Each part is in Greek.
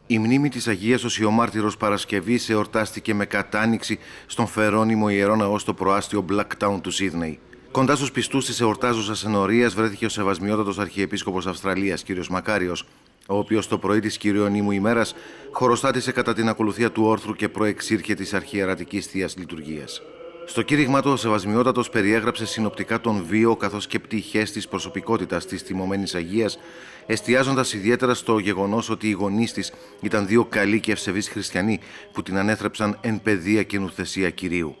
Η μνήμη της Αγίας Οσιομάρτυρος Παρασκευής εορτάστηκε με κατάνοιξη στον φερόνιμο ιερό ναό στο προάστιο Blacktown του Σίδνεϊ. Κοντά στους πιστούς της εορτάζουσας ενορίας βρέθηκε ο Σεβασμιότατος Αρχιεπίσκοπος Αυστραλίας, κ. Μακάριος, ο οποίος το πρωί της Κυριονύμου ημέρας χοροστάτησε κατά την ακολουθία του όρθρου και προεξήρχε της αρχιερατικής θείας λειτουργίας. Στο κήρυγμά του, ο Σεβασμιότατος περιέγραψε συνοπτικά τον βίο καθώς και πτυχές της προσωπικότητας της τιμωμένης Αγίας, εστιάζοντας ιδιαίτερα στο γεγονός ότι οι γονείς της ήταν δύο καλοί και ευσεβείς χριστιανοί που την ανέθρεψαν εν παιδεία και νουθεσία Κυρίου.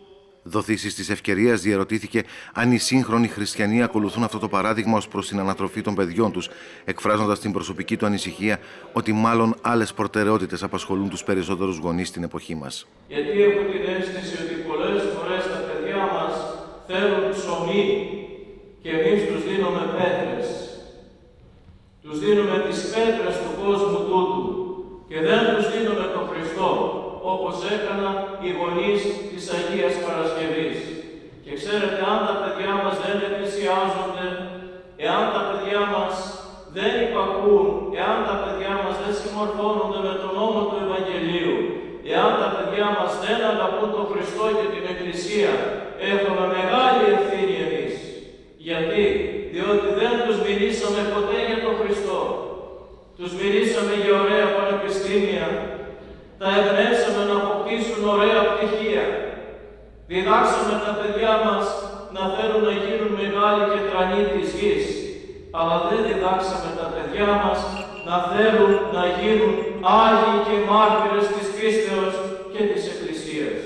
Δοθήσεις της ευκαιρίας διερωτήθηκε αν οι σύγχρονοι χριστιανοί ακολουθούν αυτό το παράδειγμα ως προς την ανατροφή των παιδιών τους, εκφράζοντας την προσωπική του ανησυχία ότι μάλλον άλλες προτεραιότητες απασχολούν τους περισσότερους γονείς στην εποχή μας. Γιατί έχω την αίσθηση ότι πολλές φορές τα παιδιά μας θέλουν ψωμί και εμείς τους δίνουμε πέτρες. Τους δίνουμε τις πέτρες του κόσμου τούτου και δεν τους δίνουμε τον Χριστό, όπως έκαναν οι γονείς της Αγίας Παρασκευής. Και ξέρετε, αν τα παιδιά μας δεν εκκλησιάζονται, εάν τα παιδιά μας δεν υπακούν, εάν τα παιδιά μας δεν συμμορφώνονται με τον νόμο του Ευαγγελίου, εάν τα παιδιά μας δεν αγαπούν τον Χριστό και την Εκκλησία, έχουμε μεγάλη ευθύνη εμείς. Γιατί? Διότι δεν τους μιλήσαμε ποτέ για τον Χριστό. Τους μιλήσαμε για ωραία πανεπιστήμια, τα εμπνεύσαμε να αποκτήσουν ωραία πτυχία. Διδάξαμε τα παιδιά μας να θέλουν να γίνουν μεγάλοι και τρανοί της γης. Αλλά δεν διδάξαμε τα παιδιά μας να θέλουν να γίνουν άγιοι και μάρτυρες της πίστεως και της Εκκλησίας.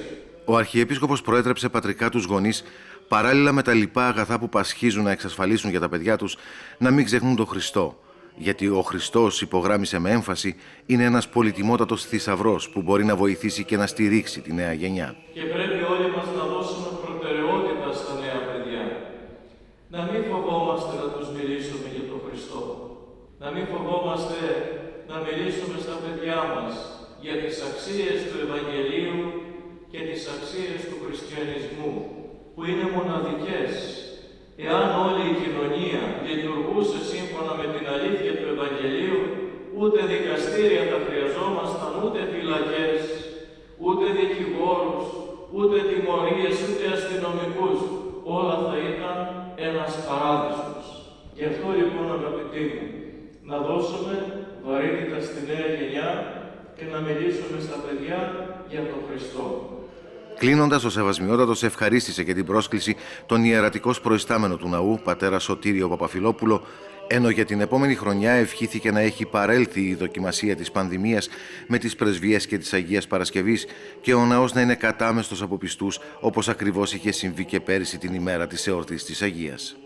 Ο Αρχιεπίσκοπος προέτρεψε πατρικά τους γονείς, παράλληλα με τα λοιπά αγαθά που πασχίζουν να εξασφαλίσουν για τα παιδιά τους, να μην ξεχνούν τον Χριστό. Γιατί ο Χριστός, υπογράμμισε με έμφαση, είναι ένας πολυτιμότατος θησαυρός που μπορεί να βοηθήσει και να στηρίξει τη νέα γενιά. Και πρέπει όλοι μας να δώσουμε προτεραιότητα στα νέα παιδιά. Να μην φοβόμαστε να τους μιλήσουμε για τον Χριστό. Να μην φοβόμαστε να μιλήσουμε στα παιδιά μας για τις αξίες του Ευαγγελίου και τις αξίες του χριστιανισμού, που είναι μοναδικές. Εάν όλη η κοινωνία λειτουργούσε σύμφωνα με την αλήθεια του Ευαγγελίου, ούτε δικαστήρια θα χρειαζόμασταν, ούτε φυλακές, ούτε δικηγόρους, ούτε τιμωρίες, ούτε αστυνομικούς. Όλα θα ήταν ένας παράδεισος. Γι' αυτό λοιπόν, αγαπητοί μου, να δώσουμε βαρύτητα στη νέα γενιά και να μιλήσουμε στα παιδιά για τον Χριστό. Κλείνοντας, ο Σεβασμιότατος ευχαρίστησε και την πρόσκληση τον ιερατικός προϊστάμενο του ναού, πατέρα Σωτήριο Παπαφυλόπουλο, ενώ για την επόμενη χρονιά ευχήθηκε να έχει παρέλθει η δοκιμασία της πανδημίας με τις πρεσβείες και της Αγίας Παρασκευής και ο ναός να είναι κατάμεστος από πιστούς, όπως ακριβώς είχε συμβεί και πέρυσι την ημέρα της εορτής της Αγίας.